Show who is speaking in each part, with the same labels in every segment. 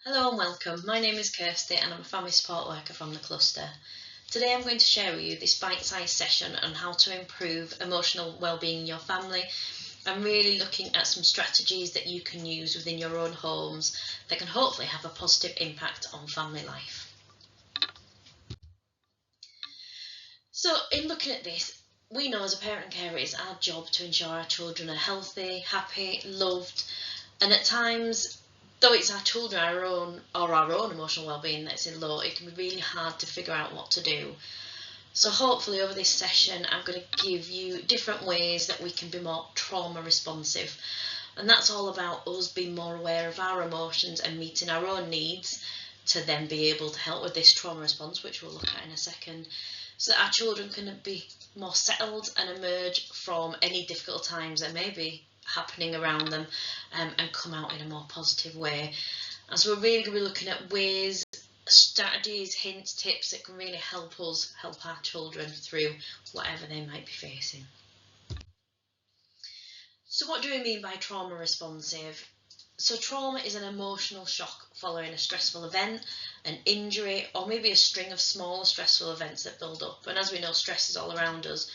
Speaker 1: Hello and welcome. My name is Kirsty and I'm a family support worker from the cluster. Today I'm going to share with you this bite-sized session on how to improve emotional well-being in your family. I'm really looking at some strategies that you can use within your own homes that can hopefully have a positive impact on family life. So in looking at this, we know as a parent and carer it's our job to ensure our children are healthy, happy, loved, and at times, though it's our children, our own emotional well-being that's in low, it can be really hard to figure out what to do. So hopefully over this session I'm going to give you different ways that we can be more trauma responsive, and that's all about us being more aware of our emotions and meeting our own needs to then be able to help with this trauma response, which we'll look at in a second, so that our children can be more settled and emerge from any difficult times that may be happening around them and come out in a more positive way. And so we're really going to be looking at ways, strategies, hints, tips that can really help us help our children through whatever they might be facing. So what do we mean by trauma responsive? So trauma is an emotional shock following a stressful event, an injury, or maybe a string of small stressful events that build up. And as we know, stress is all around us.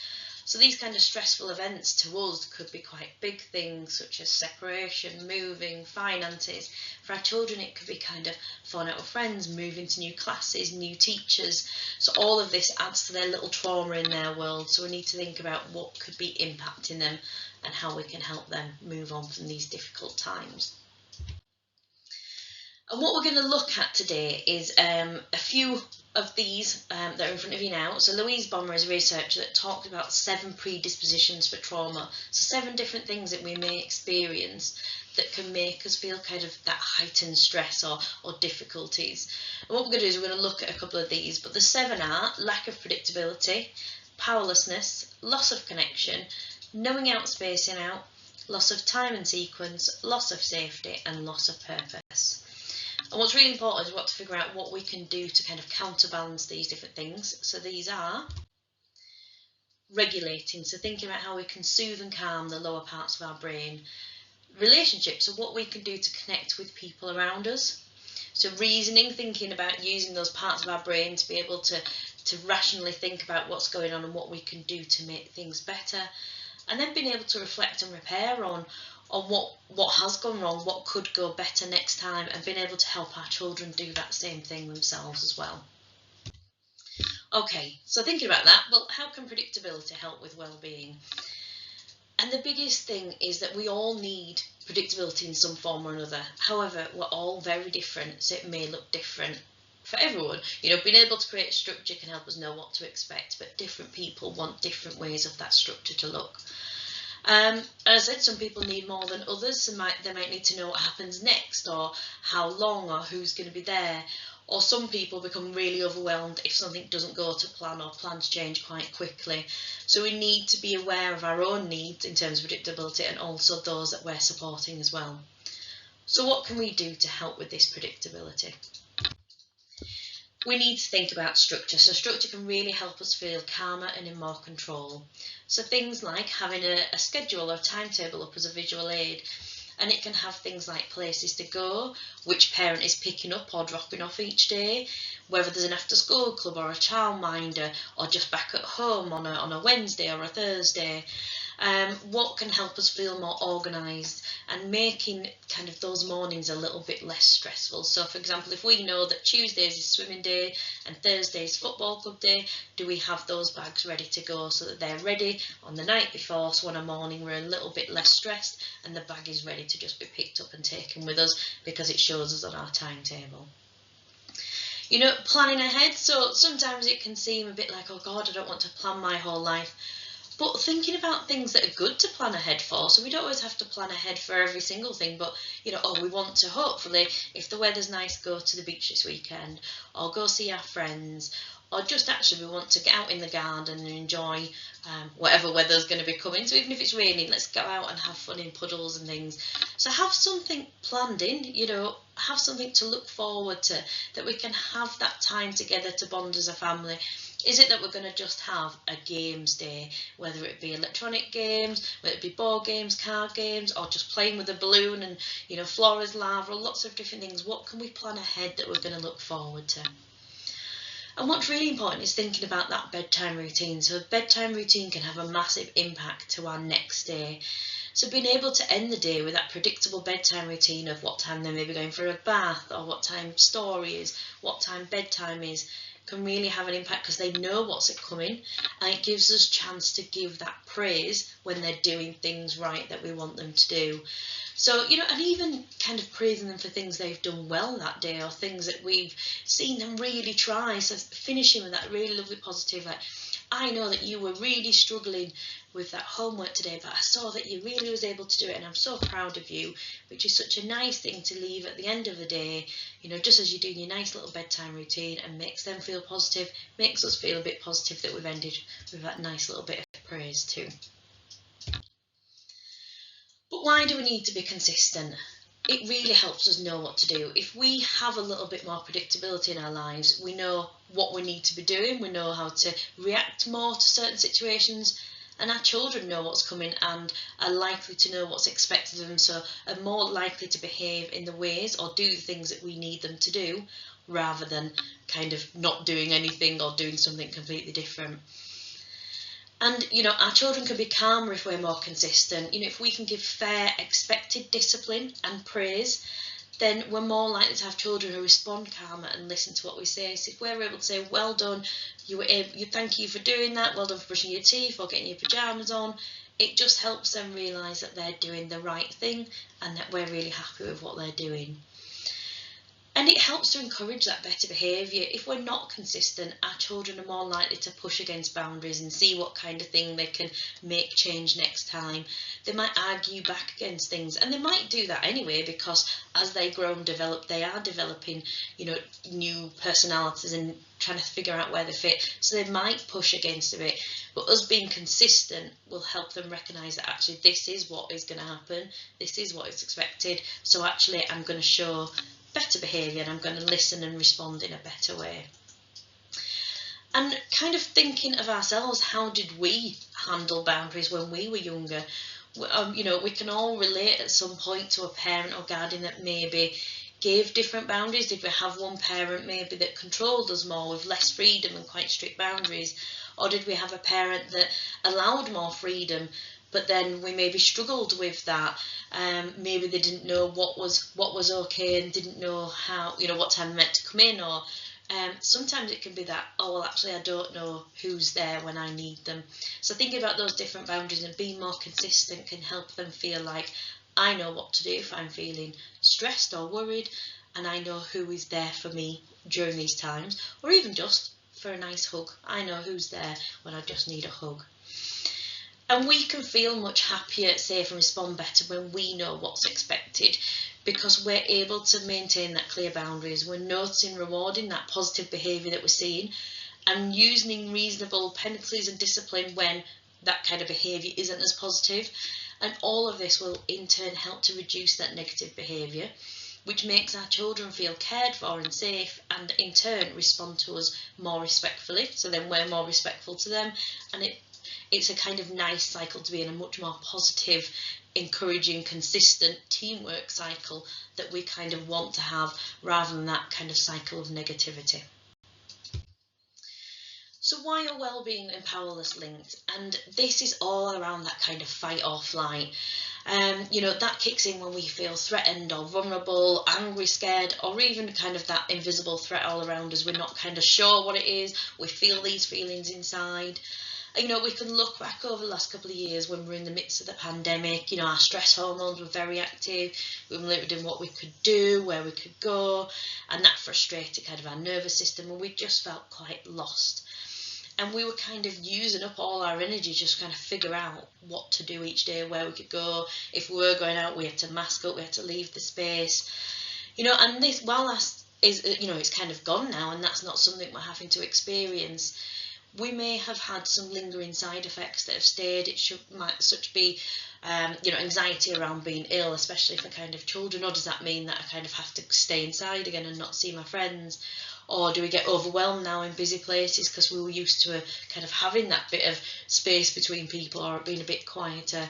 Speaker 1: So these kind of stressful events to us could be quite big things such as separation, moving, finances. For our children it could be kind of falling out with friends, moving to new classes, new teachers. So all of this adds to their little trauma in their world. So we need to think about what could be impacting them and how we can help them move on from these difficult times. And what we're going to look at today is a few of these that are in front of you now. So Louise Bomber is a researcher that talked about 7 predispositions for trauma. So 7 different things that we may experience that can make us feel kind of that heightened stress or difficulties. And what we're going to do is we're going to look at a couple of these, but the 7 are lack of predictability, powerlessness, loss of connection, numbing out, spacing out, loss of time and sequence, loss of safety, and loss of purpose. And what's really important is we want to figure out what we can do to kind of counterbalance these different things. So these are regulating, so thinking about how we can soothe and calm the lower parts of our brain. Relationships, so what we can do to connect with people around us. So reasoning, thinking about using those parts of our brain to be able to rationally think about what's going on and what we can do to make things better. And then being able to reflect and repair on what has gone wrong, what could go better next time, and being able to help our children do that same thing themselves as well. Okay, so thinking about that, well, how can predictability help with well-being? And the biggest thing is that we all need predictability in some form or another. However, we're all very different, so it may look different for everyone. You know, being able to create structure can help us know what to expect, but different people want different ways of that structure to look. As I said, some people need more than others. They might need to know what happens next, or how long, or who's going to be there. Or some people become really overwhelmed if something doesn't go to plan or plans change quite quickly. So we need to be aware of our own needs in terms of predictability and also those that we're supporting as well. So what can we do to help with this predictability? We need to think about structure. So structure can really help us feel calmer and in more control. So things like having a schedule or a timetable up as a visual aid. And it can have things like places to go, which parent is picking up or dropping off each day, whether there's an after school club or a childminder, or just back at home on a Wednesday or a Thursday. What can help us feel more organised and making kind of those mornings a little bit less stressful. So for example, if we know that Tuesdays is swimming day and Thursdays football club day, do we have those bags ready to go so that they're ready on the night before, so on a morning we're a little bit less stressed and the bag is ready to just be picked up and taken with us because it shows us on our timetable. You know, planning ahead, so sometimes it can seem a bit like, oh God, I don't want to plan my whole life. But thinking about things that are good to plan ahead for, so we don't always have to plan ahead for every single thing, but you know, we want to hopefully, if the weather's nice, go to the beach this weekend, or go see our friends, or just actually we want to get out in the garden and enjoy whatever weather's going to be coming. So even if it's raining, let's go out and have fun in puddles and things. So have something planned in, you know, have something to look forward to, that we can have that time together to bond as a family. Is it that we're going to just have a games day, whether it be electronic games, whether it be board games, card games, or just playing with a balloon and, you know, Flora's lava, lots of different things? What can we plan ahead that we're going to look forward to? And what's really important is thinking about that bedtime routine. So a bedtime routine can have a massive impact to our next day. So being able to end the day with that predictable bedtime routine of what time they may be going for a bath, or what time story is, what time bedtime is, can really have an impact because they know what's coming, and it gives us a chance to give that praise when they're doing things right that we want them to do. So, you know, and even kind of praising them for things they've done well that day, or things that we've seen them really try. So finishing with that really lovely positive, like, I know that you were really struggling with that homework today, but I saw that you really was able to do it, and I'm so proud of you, which is such a nice thing to leave at the end of the day, you know, just as you're doing your nice little bedtime routine, and makes them feel positive, makes us feel a bit positive that we've ended with that nice little bit of praise too. But why do we need to be consistent? It really helps us know what to do. If we have a little bit more predictability in our lives, we know what we need to be doing, we know how to react more to certain situations, and our children know what's coming and are likely to know what's expected of them, so are more likely to behave in the ways or do the things that we need them to do, rather than kind of not doing anything or doing something completely different. And, you know, our children can be calmer if we're more consistent. You know, if we can give fair, expected discipline and praise, then we're more likely to have children who respond calmer and listen to what we say. So if we're able to say, well done, thank you for doing that, well done for brushing your teeth or getting your pyjamas on, it just helps them realise that they're doing the right thing and that we're really happy with what they're doing. And it helps to encourage that better behaviour. If we're not consistent, our children are more likely to push against boundaries and see what kind of thing they can make change next time. They might argue back against things, and they might do that anyway, because as they grow and develop, they are developing, you know, new personalities and trying to figure out where they fit. So they might push against a bit, but us being consistent will help them recognise that actually this is what is going to happen, this is what is expected, so actually I'm going to show better behaviour and I'm going to listen and respond in a better way. And kind of thinking of ourselves, how did we handle boundaries when we were younger? You know, we can all relate at some point to a parent or guardian that maybe gave different boundaries. Did we have one parent maybe that controlled us more with less freedom and quite strict boundaries? Or did we have a parent that allowed more freedom, but then we maybe struggled with that? Maybe they didn't know what was okay and didn't know how, you know, what time they meant to come in, or sometimes it can be that, oh well, actually I don't know who's there when I need them. So thinking about those different boundaries and being more consistent can help them feel like, I know what to do if I'm feeling stressed or worried, and I know who is there for me during these times, or even just for a nice hug. I know who's there when I just need a hug. And we can feel much happier, safe and respond better when we know what's expected, because we're able to maintain that clear boundaries. We're noticing, rewarding that positive behaviour that we're seeing, and using reasonable penalties and discipline when that kind of behaviour isn't as positive. And all of this will in turn help to reduce that negative behaviour, which makes our children feel cared for and safe, and in turn respond to us more respectfully. So then we're more respectful to them, and it's a kind of nice cycle to be in, a much more positive, encouraging, consistent teamwork cycle that we kind of want to have, rather than that kind of cycle of negativity. So why are well-being and powerless linked? And this is all around that kind of fight or flight. You know, that kicks in when we feel threatened or vulnerable, angry, scared, or even kind of that invisible threat all around us. We're not kind of sure what it is. We feel these feelings inside. You know, we can look back over the last couple of years when we're in the midst of the pandemic. You know, our stress hormones were very active. We were limited in what we could do, where we could go, and that frustrated kind of our nervous system, and we just felt quite lost. And we were kind of using up all our energy just to kind of figure out what to do each day, where we could go. If we were going out, we had to mask up, we had to leave the space. You know, and this, while that is, you know, it's kind of gone now, and that's not something we're having to experience, we may have had some lingering side effects that have stayed. It might such be anxiety around being ill, especially for kind of children, or does that mean that I kind of have to stay inside again and not see my friends? Or do we get overwhelmed now in busy places because we were used to kind of having that bit of space between people, or it being a bit quieter?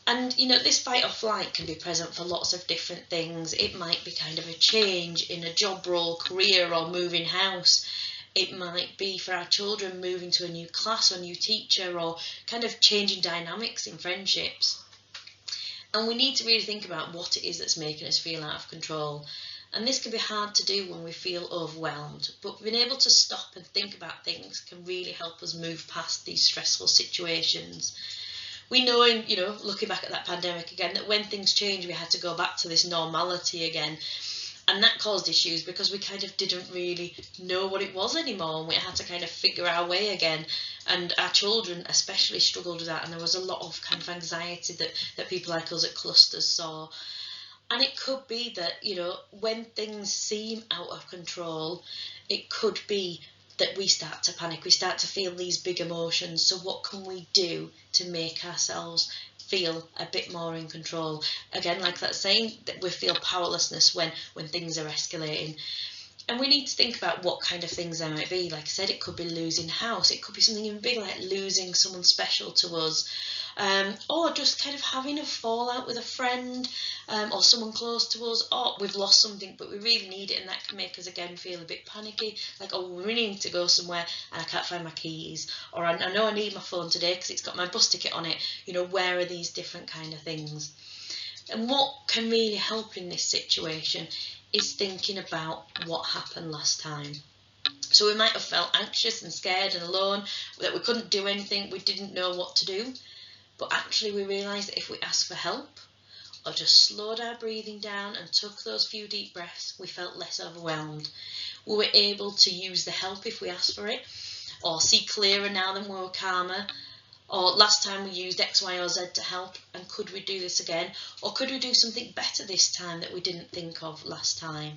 Speaker 1: And this fight or flight can be present for lots of different things. It might be kind of a change in a job role, career, or moving house. It might be for our children moving to a new class or new teacher, or kind of changing dynamics in friendships. And we need to really think about what it is that's making us feel out of control. And this can be hard to do when we feel overwhelmed, but being able to stop and think about things can really help us move past these stressful situations. We know, looking back at that pandemic again, that when things changed, we had to go back to this normality again. And that caused issues because we kind of didn't really know what it was anymore, and we had to kind of figure our way again. And our children especially struggled with that, and there was a lot of kind of anxiety that people like us at Clusters saw. And it could be that, when things seem out of control, it could be that we start to panic, we start to feel these big emotions. So what can we do to make ourselves feel a bit more in control? Again, like that saying, that we feel powerlessness when things are escalating. And we need to think about what kind of things there might be. Like I said, it could be losing house, it could be something even big like losing someone special to us, or just kind of having a fallout with a friend, or someone close to us, or we've lost something but we really need it, and that can make us again feel a bit panicky, like, oh, we really need to go somewhere and I can't find my keys, or I know I need my phone today because it's got my bus ticket on it. Where are these different kind of things? And what can really help in this situation is thinking about what happened last time. So we might have felt anxious and scared and alone, that we couldn't do anything, we didn't know what to do. But actually we realised that if we asked for help, or just slowed our breathing down and took those few deep breaths, we felt less overwhelmed. We were able to use the help if we asked for it, or see clearer now than we were calmer. Or last time we used X, Y, or Z to help, and could we do this again? Or could we do something better this time that we didn't think of last time?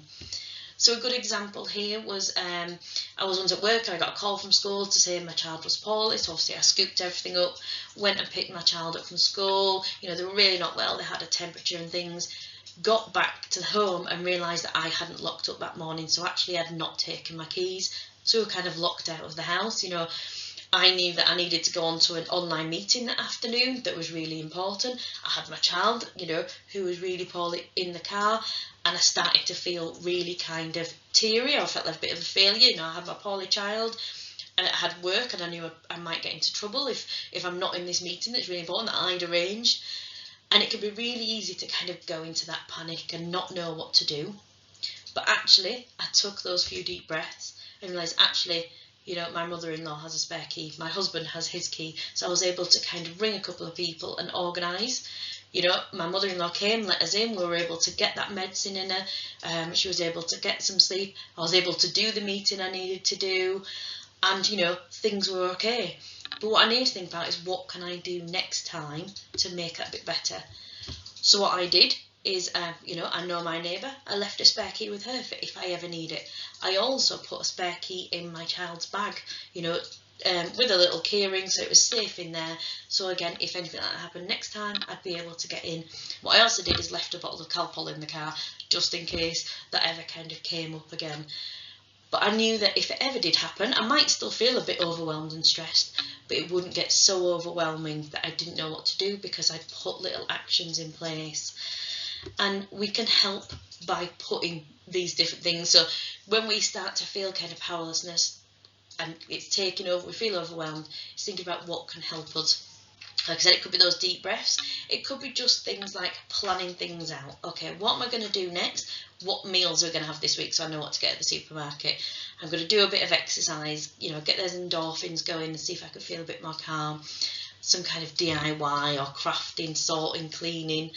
Speaker 1: So a good example here was, I was once at work and I got a call from school to say my child was poorly. So obviously I scooped everything up, went and picked my child up from school. They were really not well, they had a temperature and things. Got back to home and realised that I hadn't locked up that morning, so actually I'd not taken my keys. So we were kind of locked out of the house. I knew that I needed to go on to an online meeting that afternoon that was really important. I had my child, who was really poorly in the car, and I started to feel really kind of teary. I felt like a bit of a failure. I had my poorly child, and I had work, and I knew I might get into trouble if I'm not in this meeting that's really important that I'd arranged. And it can be really easy to kind of go into that panic and not know what to do. But actually, I took those few deep breaths and realised, actually, my mother-in-law has a spare key, my husband has his key, so I was able to kind of ring a couple of people and organise. My mother-in-law came, let us in, we were able to get that medicine in her, she was able to get some sleep, I was able to do the meeting I needed to do, and things were okay. But what I need to think about is, what can I do next time to make it a bit better? So what I did is, I know my neighbour, I left a spare key with her for if I ever need it. I also put a spare key in my child's bag, with a little key ring, so it was safe in there. So again, if anything like that happened next time, I'd be able to get in. What I also did is left a bottle of Calpol in the car, just in case that ever kind of came up again. But I knew that if it ever did happen, I might still feel a bit overwhelmed and stressed, but it wouldn't get so overwhelming that I didn't know what to do, because I'd put little actions in place. And we can help by putting these different things. So when we start to feel kind of powerlessness and it's taking over, we feel overwhelmed, it's thinking about what can help us. Like I said, it could be those deep breaths. It could be just things like planning things out. Okay, what am I going to do next? What meals are we going to have this week, so I know what to get at the supermarket? I'm going to do a bit of exercise, get those endorphins going and see if I can feel a bit more calm. Some kind of DIY or crafting, sorting, cleaning.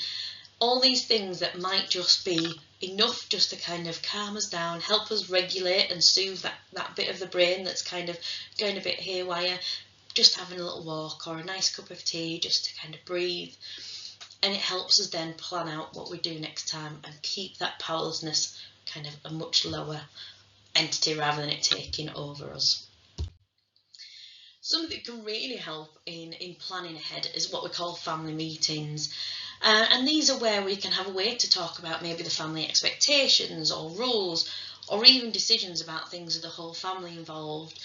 Speaker 1: All these things that might just be enough just to kind of calm us down, help us regulate and soothe that bit of the brain that's kind of going a bit haywire. Just having a little walk or a nice cup of tea just to kind of breathe. And it helps us then plan out what we do next time and keep that powerlessness kind of a much lower entity rather than it taking over us. Something that can really help in planning ahead is what we call family meetings. And these are where we can have a way to talk about maybe the family expectations or rules or even decisions about things with the whole family involved.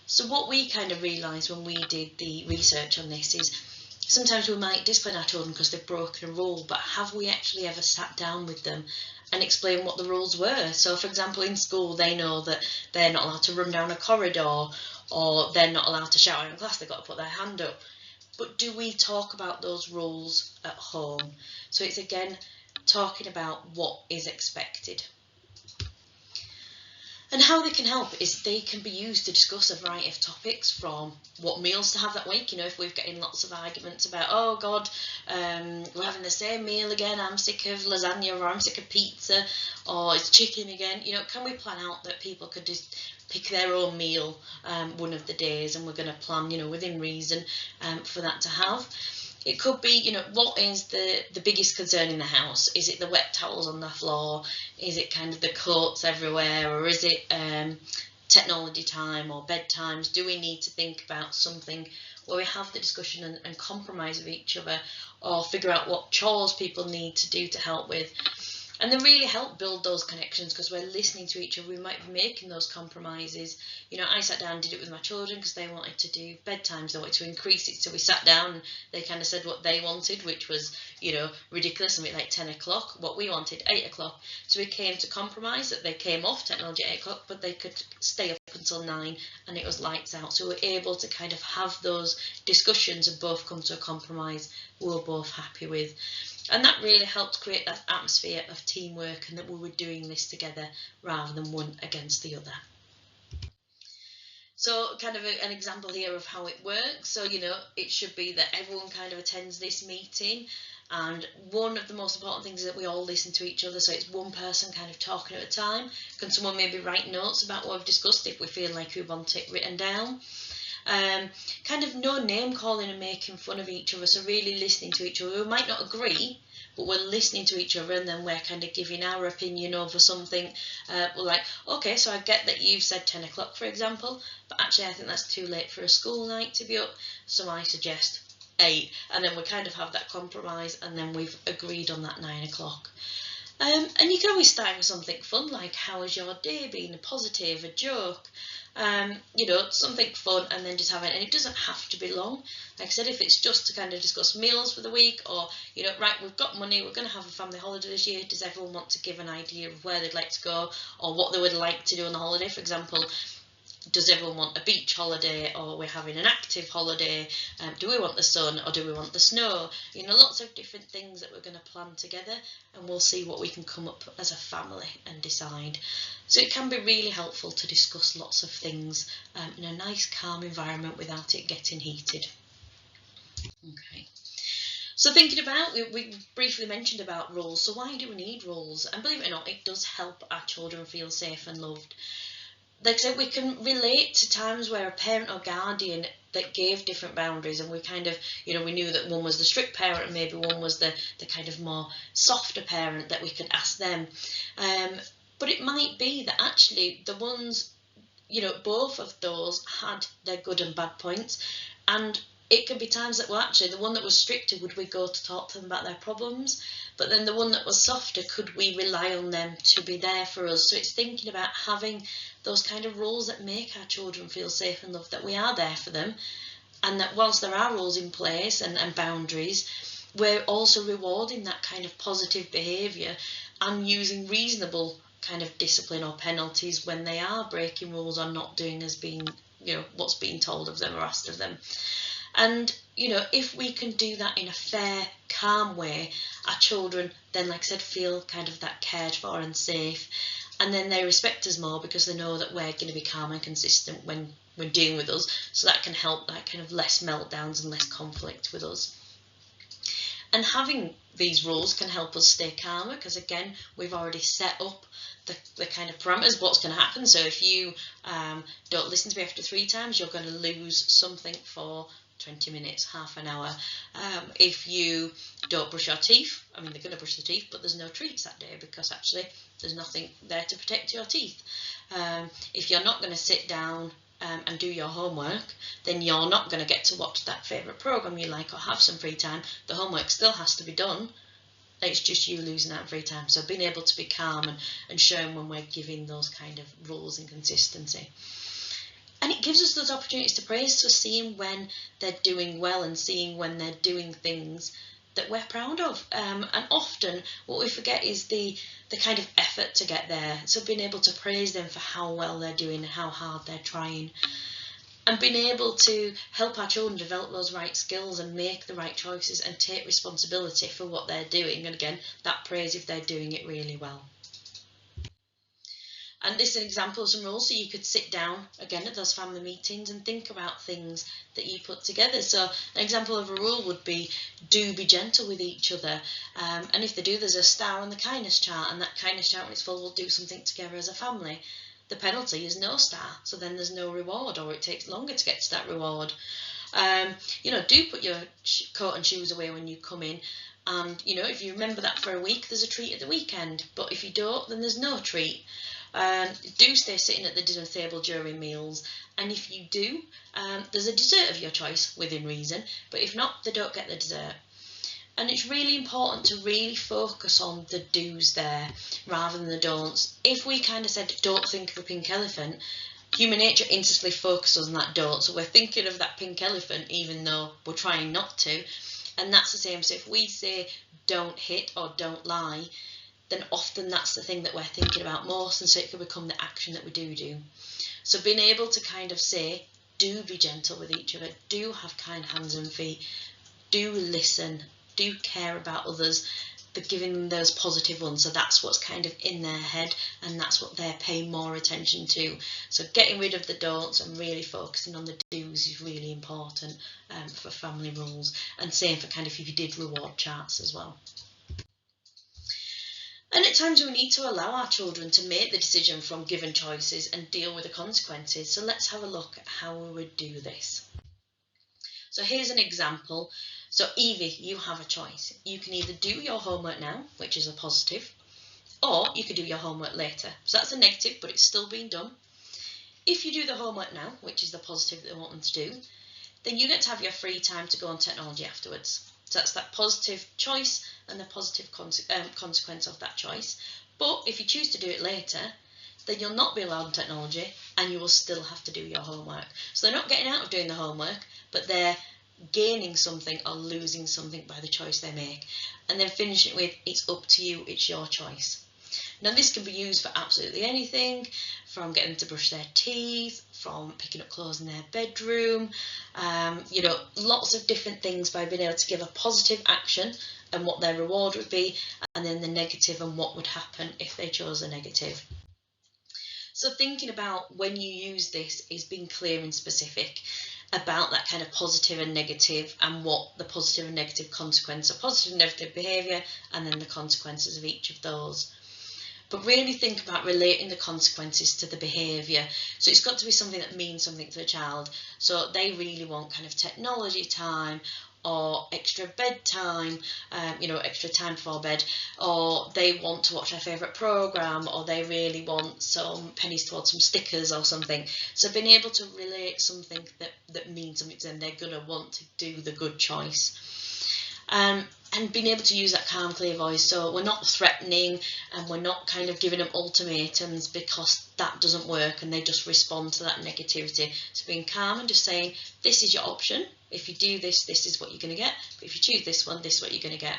Speaker 1: So what we kind of realised when we did the research on this is sometimes we might discipline our children because they've broken a rule, but have we actually ever sat down with them and explained what the rules were? So for example, in school they know that they're not allowed to run down a corridor, or they're not allowed to shout in class, they've got to put their hand up. But do we talk about those rules at home? So it's again talking about what is expected. And how they can help is they can be used to discuss a variety of topics, from what meals to have that week. You know, if we've getting lots of arguments about, oh God, we're having the same meal again, I'm sick of lasagna, or I'm sick of pizza, or it's chicken again. You know, can we plan out that people could just pick their own meal one of the days, and we're going to plan, you know, within reason for that to have. It could be, you know, what is the biggest concern in the house? Is it the wet towels on the floor? Is it kind of the coats everywhere? Or is it technology time or bedtimes? Do we need to think about something where we have the discussion and compromise with each other, or figure out what chores people need to do to help with? And they really help build those connections because we're listening to each other. We might be making those compromises. You know, I sat down and did it with my children because they wanted to do bedtimes. They wanted to increase it. So we sat down and they kind of said what they wanted, which was, you know, ridiculous. Something like 10 o'clock. What we wanted, 8 o'clock. So we came to compromise that they came off technology at 8 o'clock, but they could stay up until 9 and it was lights out. So we were able to kind of have those discussions and both come to a compromise we were both happy with. And that really helped create that atmosphere of teamwork and that we were doing this together rather than one against the other. So kind of an example here of how it works. So, you know, it should be that everyone kind of attends this meeting, and one of the most important things is that we all listen to each other. So it's one person kind of talking at a time. Can someone maybe write notes about what we've discussed if we feel like we want it written down? Kind of no name calling and making fun of each other, so really listening to each other. We might not agree, but we're listening to each other, and then we're kind of giving our opinion over something. We're like, okay, so I get that you've said 10 o'clock, for example, but actually I think that's too late for a school night to be up, so I suggest 8, and then we kind of have that compromise, and then we've agreed on that 9 o'clock. And you can always start with something fun, like how has your day been, a positive, a joke, you know, something fun, and then just have it. And it doesn't have to be long. Like I said, if it's just to kind of discuss meals for the week, or, you know, right, we've got money, we're going to have a family holiday this year, does everyone want to give an idea of where they'd like to go or what they would like to do on the holiday? For example, does everyone want a beach holiday, or we're having an active holiday? Do we want the sun or do we want the snow? You know, lots of different things that we're going to plan together, and we'll see what we can come up as a family and decide. So it can be really helpful to discuss lots of things in a nice calm environment without it getting heated. Okay. So thinking about, we briefly mentioned about rules. So why do we need rules? And believe it or not, it does help our children feel safe and loved. Like I said, we can relate to times where a parent or guardian that gave different boundaries, and we kind of, you know, we knew that one was the strict parent and maybe one was the kind of more softer parent that we could ask them. But it might be that actually the ones, you know, both of those had their good and bad points, and it could be times that, well, actually, the one that was stricter, would we go to talk to them about their problems? But then the one that was softer, could we rely on them to be there for us? So it's thinking about having those kind of rules that make our children feel safe and loved, that we are there for them, and that whilst there are rules in place and boundaries, we're also rewarding that kind of positive behaviour and using reasonable kind of discipline or penalties when they are breaking rules or not doing as being, you know, what's being told of them or asked of them. And, you know, if we can do that in a fair, calm way, our children then, like I said, feel kind of that cared for and safe. And then they respect us more because they know that we're going to be calm and consistent when dealing with us. So that can help that kind of less meltdowns and less conflict with us. And having these rules can help us stay calmer because, again, we've already set up the kind of parameters, what's going to happen. So if you don't listen to me after 3 times, you're going to lose something for 20 minutes, half an hour. If you don't brush your teeth, I mean, they're going to brush the teeth, but there's no treats that day because actually there's nothing there to protect your teeth. If you're not going to sit down and do your homework, then you're not going to get to watch that favourite programme you like or have some free time. The homework still has to be done. It's just you losing out free time. So being able to be calm and showing when we're giving those kind of rules and consistency. And it gives us those opportunities to praise, so seeing when they're doing well and seeing when they're doing things that we're proud of. And often what we forget is the kind of effort to get there. So being able to praise them for how well they're doing, how hard they're trying, and being able to help our children develop those right skills and make the right choices and take responsibility for what they're doing. And again, that praise if they're doing it really well. And this is an example of some rules, so you could sit down again at those family meetings and think about things that you put together. So an example of a rule would be, do be gentle with each other, and if they do, there's a star on the kindness chart, and that kindness chart, when it's full, will do something together as a family. The penalty is no star, so then there's no reward, or it takes longer to get to that reward. Do put your coat and shoes away when you come in, and if you remember that for a week, there's a treat at the weekend, but if you don't, then there's no treat. Do stay sitting at the dinner table during meals, and if you do, there's a dessert of your choice within reason, but if not, they don't get the dessert. And it's really important to really focus on the do's there rather than the don'ts. If we kind of said don't think of a pink elephant, human nature instantly focuses on that don't, so we're thinking of that pink elephant even though we're trying not to. And that's the same, so if we say don't hit or don't lie, then often that's the thing that we're thinking about most, and so it can become the action that we do. So being able to kind of say, do be gentle with each other, do have kind hands and feet, do listen, do care about others, but giving them those positive ones, so that's what's kind of in their head, and that's what they're paying more attention to. So getting rid of the don'ts and really focusing on the do's is really important for family rules, and same for kind of if you did reward charts as well. And at times we need to allow our children to make the decision from given choices and deal with the consequences. So let's have a look at how we would do this. So here's an example. So Evie, you have a choice. You can either do your homework now, which is a positive, or you could do your homework later. So that's a negative, but it's still being done. If you do the homework now, which is the positive that they want them to do, then you get to have your free time to go on technology afterwards. So that's that positive choice and the positive consequence of that choice. But if you choose to do it later, then you'll not be allowed on technology and you will still have to do your homework. So they're not getting out of doing the homework, but they're gaining something or losing something by the choice they make. And then finishing with, it's up to you, it's your choice. Now this can be used for absolutely anything, from getting them to brush their teeth, from picking up clothes in their bedroom, lots of different things, by being able to give a positive action and what their reward would be, and then the negative and what would happen if they chose the negative. So thinking about when you use this is being clear and specific about that kind of positive and negative, and what the positive and negative consequence of positive and negative behaviour, and then the consequences of each of those. But really think about relating the consequences to the behaviour. So it's got to be something that means something to the child. So they really want kind of technology time, or extra bedtime, extra time before bed, or they want to watch their favourite programme, or they really want some pennies towards some stickers or something. So being able to relate something that means something to them, they're going to want to do the good choice. And being able to use that calm, clear voice, so we're not threatening and we're not kind of giving them ultimatums, because that doesn't work and they just respond to that negativity. So being calm and just saying, this is your option. If you do this, this is what you're going to get. But if you choose this one, this is what you're going to get.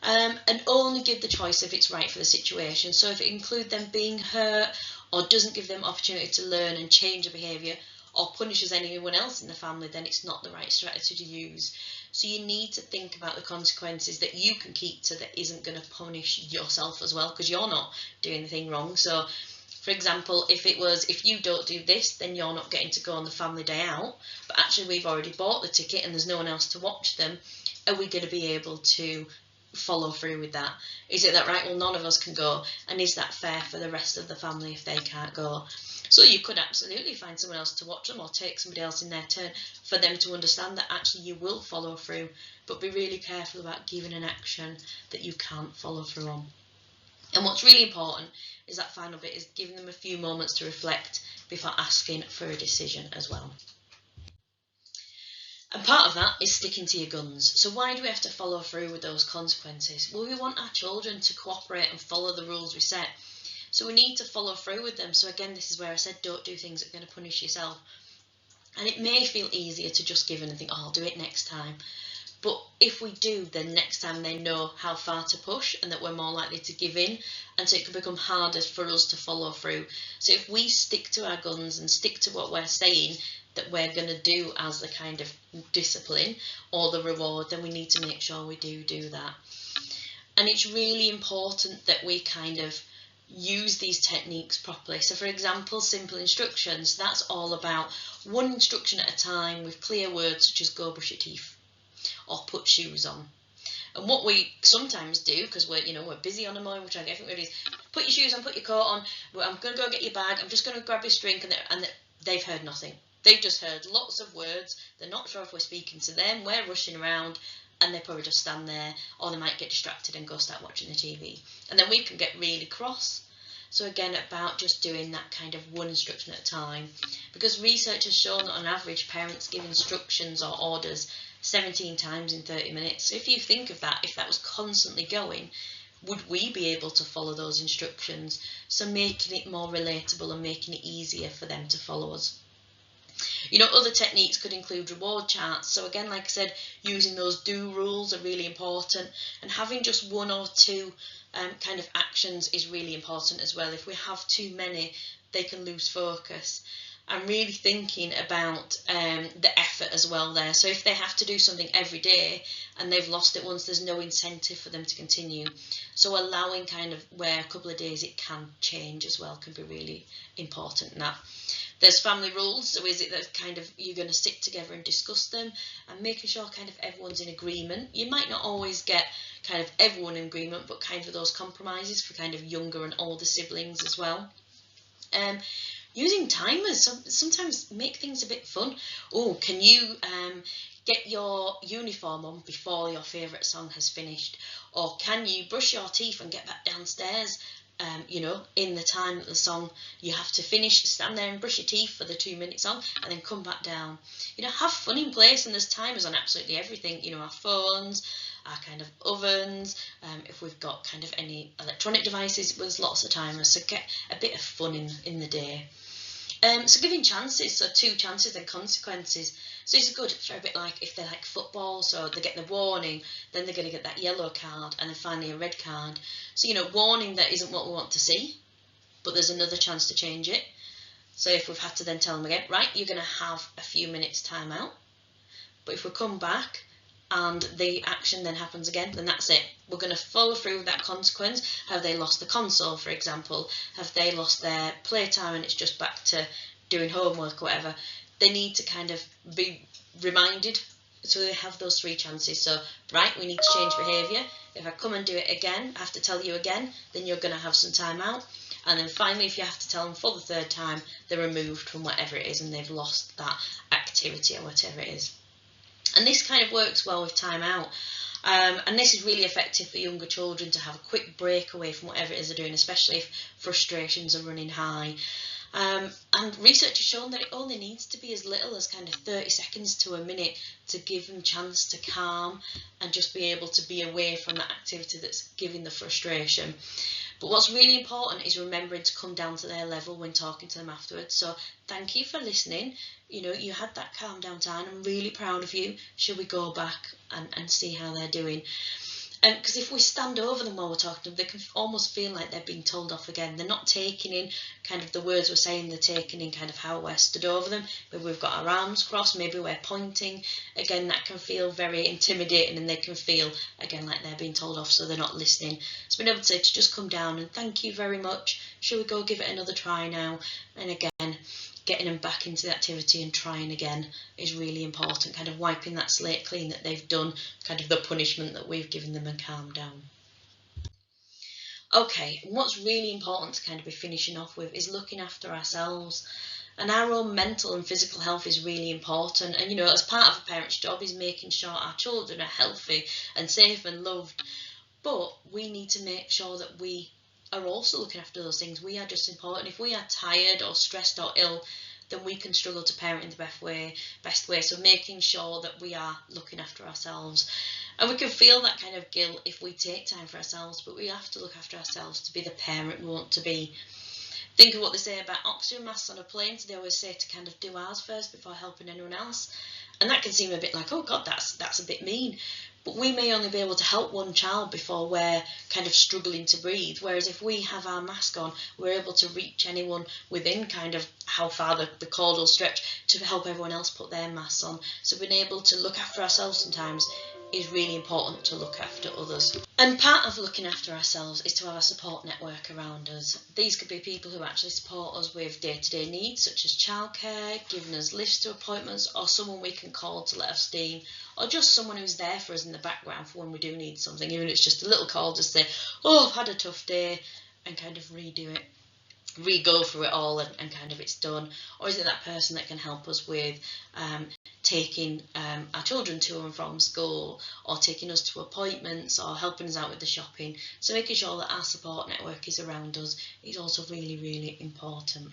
Speaker 1: And only give the choice if it's right for the situation. So if it includes them being hurt, or doesn't give them opportunity to learn and change the behaviour, or punishes anyone else in the family, then it's not the right strategy to use. So you need to think about the consequences that you can keep to, that isn't going to punish yourself as well, because you're not doing anything wrong. So for example, if you don't do this, then you're not getting to go on the family day out, but actually we've already bought the ticket and there's no one else to watch them, are we going to be able to follow through with that? Is it that, right, well, none of us can go, and is that fair for the rest of the family if they can't go? So you could absolutely find someone else to watch them, or take somebody else in their turn, for them to understand that actually you will follow through, but be really careful about giving an action that you can't follow through on. And what's really important is that final bit is giving them a few moments to reflect before asking for a decision as well. And part of that is sticking to your guns. So why do we have to follow through with those consequences? Well, we want our children to cooperate and follow the rules we set. So we need to follow through with them. So again, this is where I said don't do things that are going to punish yourself. And it may feel easier to just give in and think, oh, I'll do it next time. But if we do, then next time they know how far to push and that we're more likely to give in. And so it can become harder for us to follow through. So if we stick to our guns and stick to what we're saying that we're going to do as the kind of discipline or the reward, then we need to make sure we do that. And it's really important that we kind of use these techniques properly. So for example, simple instructions, that's all about one instruction at a time with clear words such as go brush your teeth or put shoes on. And what we sometimes do, because we're busy on the morning, we're trying to get everything ready, is put your shoes on, put your coat on, I'm going to go get your bag, I'm just going to grab this drink, and they've heard nothing. They've just heard lots of words, they're not sure if we're speaking to them, we're rushing around, and they probably just stand there, or they might get distracted and go start watching the TV. And then we can get really cross. So again, about just doing that kind of one instruction at a time. Because research has shown that on average, parents give instructions or orders 17 times in 30 minutes. So if you think of that, if that was constantly going, would we be able to follow those instructions? So making it more relatable and making it easier for them to follow us. Other techniques could include reward charts. So again, like I said, using those do rules are really important, and having just one or two kind of actions is really important as well. If we have too many, they can lose focus. I'm really thinking about the effort as well there. So if they have to do something every day and they've lost it once, there's no incentive for them to continue. So allowing kind of where a couple of days it can change as well can be really important in that. There's family rules, so is it that kind of you're going to sit together and discuss them and making sure kind of everyone's in agreement. You might not always get kind of everyone in agreement, but kind of those compromises for kind of younger and older siblings as well. Using timers, so sometimes make things a bit fun. Oh, can you get your uniform on before your favourite song has finished? Or can you brush your teeth and get back downstairs, in the time that the song you have to finish, stand there and brush your teeth for the 2-minute song and then come back down. Have fun in place, and there's timers on absolutely everything, our phones, our kind of ovens, if we've got kind of any electronic devices, there's lots of timers, so get a bit of fun in the day. So giving chances, so 2 chances and consequences. So it's good for a bit like if they like football, so they get the warning, then they're going to get that yellow card, and then finally a red card. So, warning that isn't what we want to see, but there's another chance to change it. So if we've had to then tell them again, right, you're going to have a few minutes time out, but if we come back and the action then happens again, then that's it. We're going to follow through with that consequence. Have they lost the console, for example? Have they lost their playtime and it's just back to doing homework or whatever? They need to kind of be reminded, so they have those 3 chances. So, right, we need to change behaviour. If I come and do it again, I have to tell you again, then you're going to have some time out. And then finally, if you have to tell them for the 3rd time, they're removed from whatever it is and they've lost that activity or whatever it is. And this kind of works well with time out. And this is really effective for younger children to have a quick break away from whatever it is they're doing, especially if frustrations are running high. And research has shown that it only needs to be as little as kind of 30 seconds to a minute to give them a chance to calm and just be able to be away from that activity that's giving the frustration. But what's really important is remembering to come down to their level when talking to them afterwards. So thank you for listening. You had that calm down time. I'm really proud of you. Should we go back and see how they're doing? Because if we stand over them while we're talking to them, they can almost feel like they're being told off again. They're not taking in kind of the words we're saying, they're taking in kind of how we're stood over them. Maybe we've got our arms crossed, maybe we're pointing. Again, that can feel very intimidating and they can feel, again, like they're being told off, so they're not listening. So being able to just come down and thank you very much. Shall we go give it another try now? And again, getting them back into the activity and trying again is really important, kind of wiping that slate clean that they've done, kind of the punishment that we've given them, and calm down. Okay, and what's really important to kind of be finishing off with is looking after ourselves. And our own mental and physical health is really important. And, as part of a parent's job is making sure our children are healthy and safe and loved. But we need to make sure that we are also looking after those things. We are just important. If we are tired or stressed or ill, then we can struggle to parent in the best way. So making sure that we are looking after ourselves. And we can feel that kind of guilt if we take time for ourselves, but we have to look after ourselves to be the parent we want to be. Think of what they say about oxygen masks on a plane. So they always say to kind of do ours first before helping anyone else. And that can seem a bit like, oh God, that's a bit mean. But we may only be able to help one child before we're kind of struggling to breathe. Whereas if we have our mask on, we're able to reach anyone within kind of how far the cord will stretch to help everyone else put their masks on. So being able to look after ourselves sometimes is really important to look after others. And part of looking after ourselves is to have a support network around us. These could be people who actually support us with day-to-day needs, such as childcare, giving us lifts to appointments, or someone we can call to let us steam, or just someone who's there for us in the background for when we do need something, even if it's just a little call to say, oh, I've had a tough day, and kind of re-go through it all and kind of it's done. Or is it that person that can help us with taking our children to and from school, or taking us to appointments, or helping us out with the shopping? So making sure that our support network is around us is also really, really important.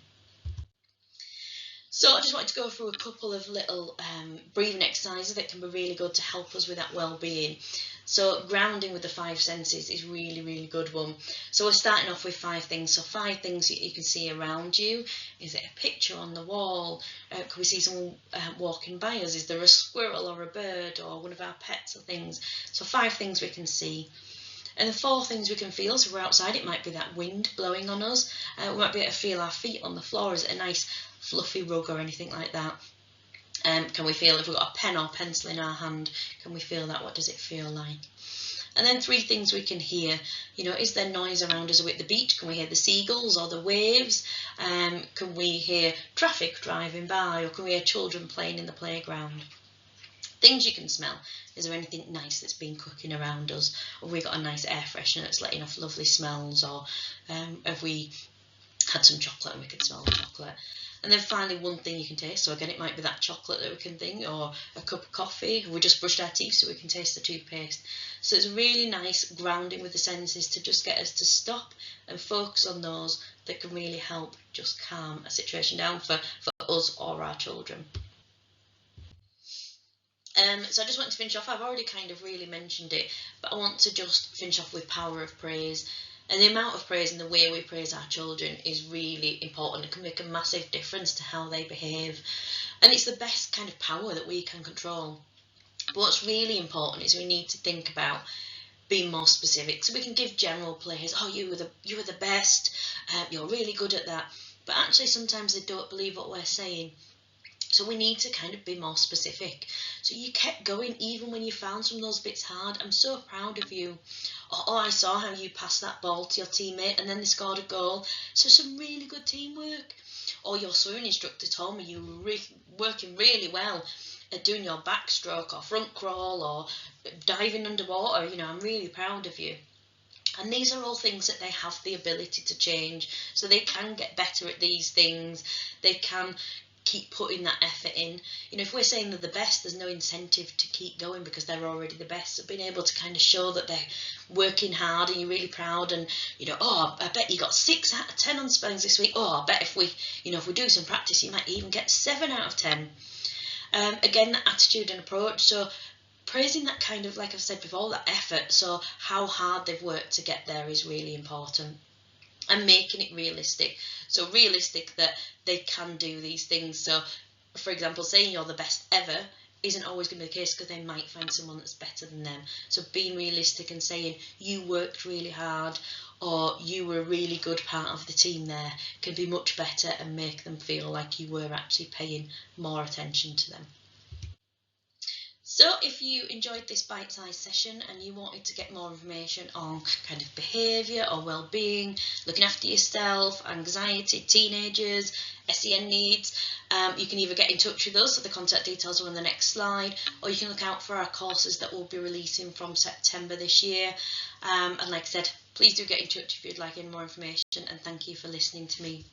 Speaker 1: So I just wanted to go through a couple of little breathing exercises that can be really good to help us with that well-being. So grounding with the 5 senses is really, really good one. So we're starting off with 5 things. So 5 things that you can see around you. Is it a picture on the wall? Can we see someone walking by us? Is there a squirrel or a bird or one of our pets or things? So 5 things we can see. And the 4 things we can feel, so we're outside, it might be that wind blowing on us. We might be able to feel our feet on the floor. Is it a nice fluffy rug or anything like that? Can we feel if we've got a pen or pencil in our hand, can we feel that? What does it feel like? And then 3 things we can hear. You know, is there noise around us? Are we at the beach? Can we hear the seagulls or the waves? Can we hear traffic driving by, or can we hear children playing in the playground? Things you can smell. Is there anything nice that's been cooking around us? Have we got a nice air freshener that's letting off lovely smells? Or have we had some chocolate and we can smell the chocolate? And then finally, one thing you can taste. So again, it might be that chocolate that we can think, or a cup of coffee. Have we just brushed our teeth so we can taste the toothpaste? So it's really nice grounding with the senses to just get us to stop and focus on those that can really help just calm a situation down for us or our children. So I just want to finish off. I've already kind of really mentioned it, but I want to just finish off with power of praise. And the amount of praise and the way we praise our children is really important. It can make a massive difference to how they behave. And it's the best kind of power that we can control. But what's really important is we need to think about being more specific. So we can give general praise. Oh, you were the best. You're really good at that. But actually sometimes they don't believe what we're saying. So we need to kind of be more specific. So you kept going even when you found some of those bits hard. I'm so proud of you. Oh, I saw how you passed that ball to your teammate and then they scored a goal. So some really good teamwork. Or your swimming instructor told me you were working really well at doing your backstroke or front crawl or diving underwater. You know, I'm really proud of you. And these are all things that they have the ability to change. So they can get better at these things. They can keep putting that effort in. You know, if we're saying they're the best, there's no incentive to keep going because they're already the best. So being able to kind of show that they're working hard and you're really proud, and you know, oh, I bet you got 6 out of 10 on spellings this week. Oh, I bet if we do some practice, you might even get 7 out of 10. Again, that attitude and approach. So praising that kind of, like I've said before, that effort. So how hard they've worked to get there is really important. And making it realistic. So realistic that they can do these things. So, for example, saying you're the best ever isn't always going to be the case because they might find someone that's better than them. So being realistic and saying you worked really hard or you were a really good part of the team there can be much better and make them feel like you were actually paying more attention to them. So if you enjoyed this bite-sized session and you wanted to get more information on kind of behaviour or well-being, looking after yourself, anxiety, teenagers, SEN needs, you can either get in touch with us, so the contact details are on the next slide, or you can look out for our courses that we'll be releasing from September this year. And like I said, please do get in touch if you'd like any more information, and thank you for listening to me.